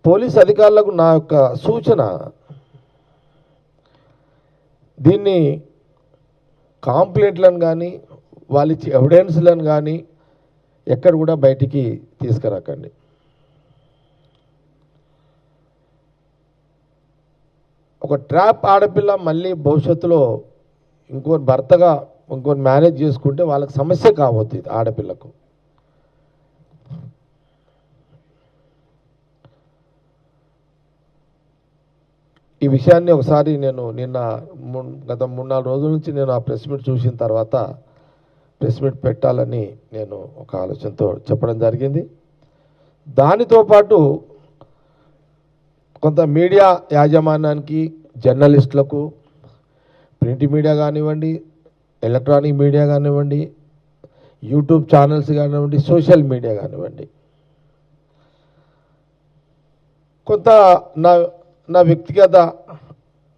Police అధికారులకు నా యొక్క సూచన, దీన్ని కాంప్లైంట్లను కానీ వాళ్ళ ఇచ్చే ఎవిడెన్స్లను కానీ ఎక్కడ కూడా బయటికి తీసుకురాకండి. ఒక ట్రాప్ ఆడపిల్ల మళ్ళీ భవిష్యత్తులో ఇంకోటి భర్తగా ఇంకోటి మేనేజ్ చేసుకుంటే వాళ్ళకి సమస్య కావద్దు ఇది ఆడపిల్లకు. ఈ విషయాన్ని ఒకసారి నేను గత 3-4 రోజుల నుంచి నేను ఆ ప్రెస్ మీట్ చూసిన తర్వాత ప్రెస్ మీట్ పెట్టాలని నేను ఒక ఆలోచనతో చెప్పడం జరిగింది. దానితో పాటు కొంత మీడియా యాజమాన్యానికి, జర్నలిస్టులకు, ప్రింట్ మీడియా కానివ్వండి, ఎలక్ట్రానిక్ మీడియా కానివ్వండి, యూట్యూబ్ ఛానల్స్ కానివ్వండి, సోషల్ మీడియా కానివ్వండి, కొంత నా వ్యక్తిగత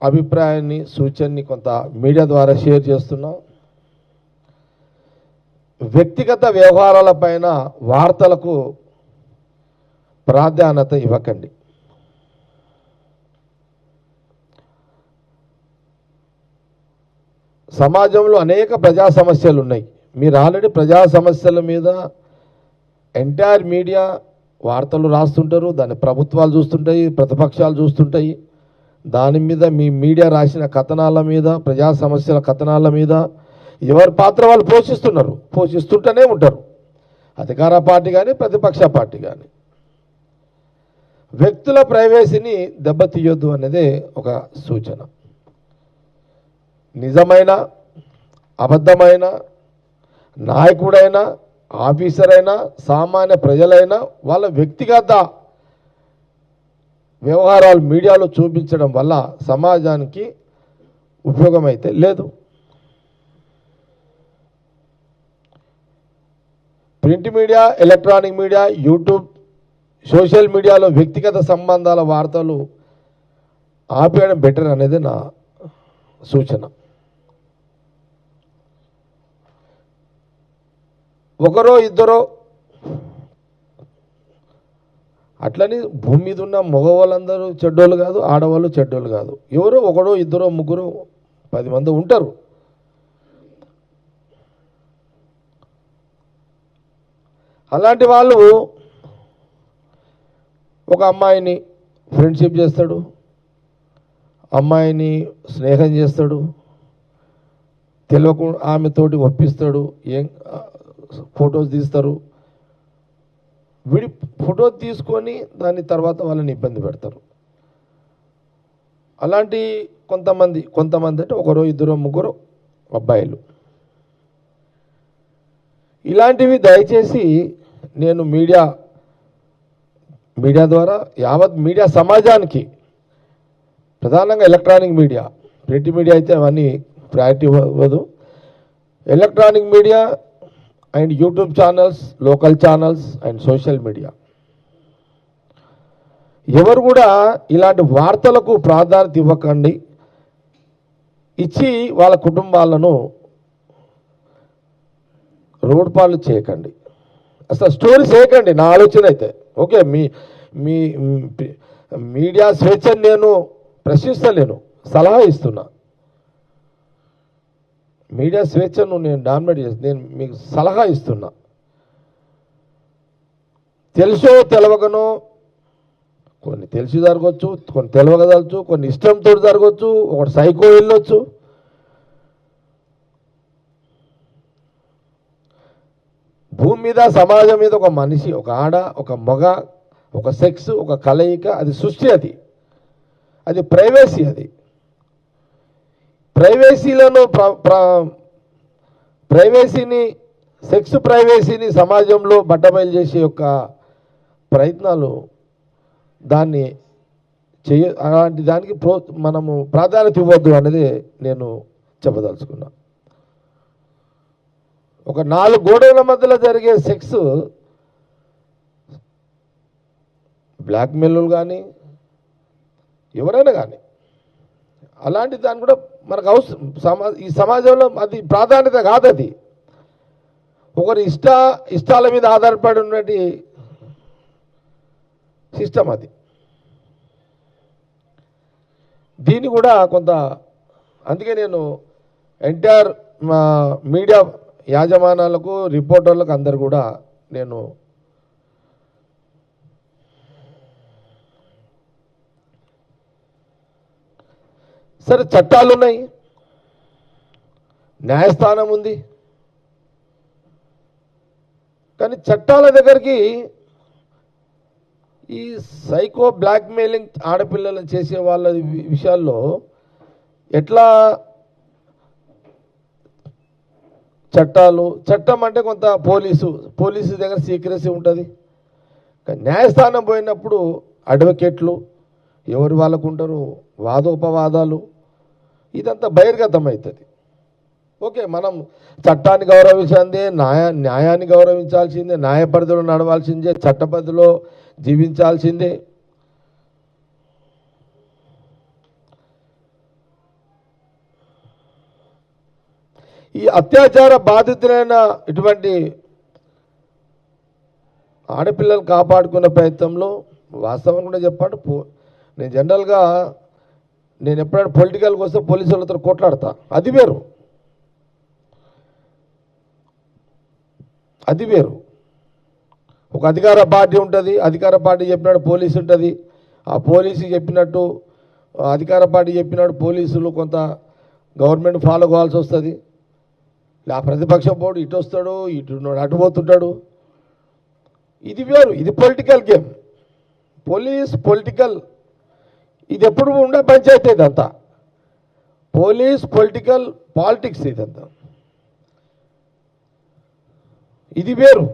అభిప్రాయాన్ని, సూచనని కొంత మీడియా ద్వారా షేర్ చేస్తున్నాం. వ్యక్తిగత వ్యవహారాలపైన వార్తలకు ప్రాధాన్యత ఇవ్వకండి. సమాజంలో అనేక ప్రజా సమస్యలు ఉన్నాయి. మీరు ఆల్రెడీ ప్రజా సమస్యల మీద ఎంటైర్ మీడియా వార్తలు రాస్తుంటారు, దాన్ని ప్రభుత్వాలు చూస్తుంటాయి, ప్రతిపక్షాలు చూస్తుంటాయి. దాని మీద మీ మీడియా రాసిన కథనాల మీద, ప్రజా సమస్యల కథనాల మీద ఎవరి పాత్ర వాళ్ళు పోషిస్తుంటూనే ఉంటారు, అధికార పార్టీ కానీ ప్రతిపక్ష పార్టీ కానీ. వ్యక్తుల ప్రైవసీని దెబ్బతీయొద్దు అనేదే ఒక సూచన. నిజమైన, అబద్ధమైన నాయకుడైనా, ఆఫీసర్ అయినా, సామాన్య ప్రజలైనా వాళ్ళ వ్యక్తిగత వ్యవహారాలు మీడియాలో చూపించడం వల్ల సమాజానికి ఉపయోగం అయితే లేదు. Print media, electronic media, YouTube, social మీడియాలో వ్యక్తిగత సంబంధాల వార్తలు ఆపేయడం బెటర్ అనేది నా సూచన. ఒకరో ఇద్దరో అట్లని భూమి మీద ఉన్న మగవాళ్ళందరూ చెడ్డోళ్ళు కాదు, ఆడవాళ్ళు చెడ్డోళ్ళు కాదు. ఎవరో ఒకడో ఇద్దరో ముగ్గురు 10 మంది ఉంటారు. అలాంటి వాళ్ళు ఒక అమ్మాయిని ఫ్రెండ్షిప్ చేస్తాడు, అమ్మాయిని స్నేహం చేస్తాడు, తెలియకుండా ఆమెతోటి ఒప్పిస్తాడు, ఏం ఫొటోస్ తీస్తారు. ఫోటో తీసుకొని దాని తర్వాత వాళ్ళని ఇబ్బంది పెడతారు. అలాంటి కొంతమంది అంటే ఒకరో ఇద్దరో ముగ్గురు అబ్బాయిలు. ఇలాంటివి దయచేసి నేను మీడియా ద్వారా యావత్ మీడియా సమాజానికి, ప్రధానంగా ఎలక్ట్రానిక్ మీడియా, ప్రింట్ మీడియా అయితే అవన్నీ ప్రయారిటీ ఇవ్వదు. Electronic media and YouTube channels, local channels and social media ఎవరు కూడా ఇలాంటి వార్తలకు ప్రాధాన్యత ఇవ్వకండి. ఇచ్చి వాళ్ళ కుటుంబాలను రోడ్ పాలు చేయకండి, అసలు స్టోరీ చేయకండి. నా ఆలోచన అయితే ఓకే, మీ మీడియా స్వేచ్ఛను నేను ప్రశ్నిస్తలేను, సలహా ఇస్తున్నా. మీడియా స్వేచ్ఛను నేను డామినేట్ చేసి నేను మీకు సలహా ఇస్తున్నా. తెలుసో తెలవకనో, కొన్ని తెలిసి జరగవచ్చు, కొన్ని తెలవగదలచ్చు, కొన్ని ఇష్టంతో జరగవచ్చు, ఒకటి సైకో వెళ్ళొచ్చు. భూమి మీద, సమాజం మీద ఒక మనిషి, ఒక ఆడ, ఒక మగ, ఒక సెక్స్, ఒక కలయిక, అది సృష్టి, అది ప్రైవసీ. అది ప్రైవసీలను ప్రైవసీని, సెక్స్ ప్రైవసీని సమాజంలో బట్టబయలు చేసే యొక్క ప్రయత్నాలు, దాన్ని అలాంటి దానికి మనము ప్రాధాన్యత ఇవ్వద్దు అనేది నేను చెప్పదలుచుకున్నా. ఒక 4 గోడల మధ్యలో జరిగే సెక్స్ బ్లాక్మెయిల్ కానీ ఎవరైనా కానీ అలాంటి దాన్ని కూడా మనకు అవసరం. ఈ సమాజంలో అది ప్రాధాన్యత కాదు. అది ఒకరి ఇష్టాల మీద ఆధారపడి ఉన్నటి సిస్టమ్. అది దీన్ని కూడా కొంత, అందుకే నేను ఎంటైర్ మీడియా యాజమానాలకు, రిపోర్టర్లకు అందరు కూడా నేను సరే చట్టాలు ఉన్నాయి, న్యాయస్థానం ఉంది, కానీ చట్టాల దగ్గరికి ఈ సైకో బ్లాక్మెయిలింగ్ ఆడపిల్లలను చేసే వాళ్ళ విషయాల్లో ఎట్లా చట్టం అంటే కొంత పోలీసు దగ్గర సీక్రెసీ ఉంటుంది. న్యాయస్థానం పోయినప్పుడు అడ్వకేట్లు ఎవరు వాళ్ళకు ఉంటారు, వాదోపవాదాలు, ఇదంతా బహిర్గతం అవుతుంది. ఓకే, మనం చట్టాన్ని గౌరవించాల్సిందే, న్యాయాన్ని గౌరవించాల్సిందే, న్యాయ పరిధిలో నడవాల్సిందే, చట్ట పరిధిలో జీవించాల్సిందే. ఈ అత్యాచార బాధితులైన ఇటువంటి ఆడపిల్లలు కాపాడుకునే ప్రయత్నంలో వాస్తవం కూడా చెప్పాడు. నేను జనరల్గా ఎప్పుడైనా పొలిటికల్కి వస్తే పోలీసు వాళ్ళతో కొట్లాడతా, అది వేరు. ఒక అధికార పార్టీ ఉంటుంది, అధికార పార్టీ చెప్పినట్టు పోలీసు ఉంటుంది, ఆ పోలీసు చెప్పినట్టు అధికార పార్టీ చెప్పినట్టు పోలీసులు కొంత గవర్నమెంట్ ఫాలో కావాల్సి వస్తుంది. ఆ ప్రతిపక్ష పోడు ఇటు వస్తాడు, ఇటు అటు పోతుంటాడు, ఇది వేరు. ఇది పొలిటికల్ గేమ్, పొలిటికల్, ఇది ఎప్పుడు ఉండే పంచాయతీ. ఇదంతా పాలిటిక్స్, ఇదంతా ఇది వేరు.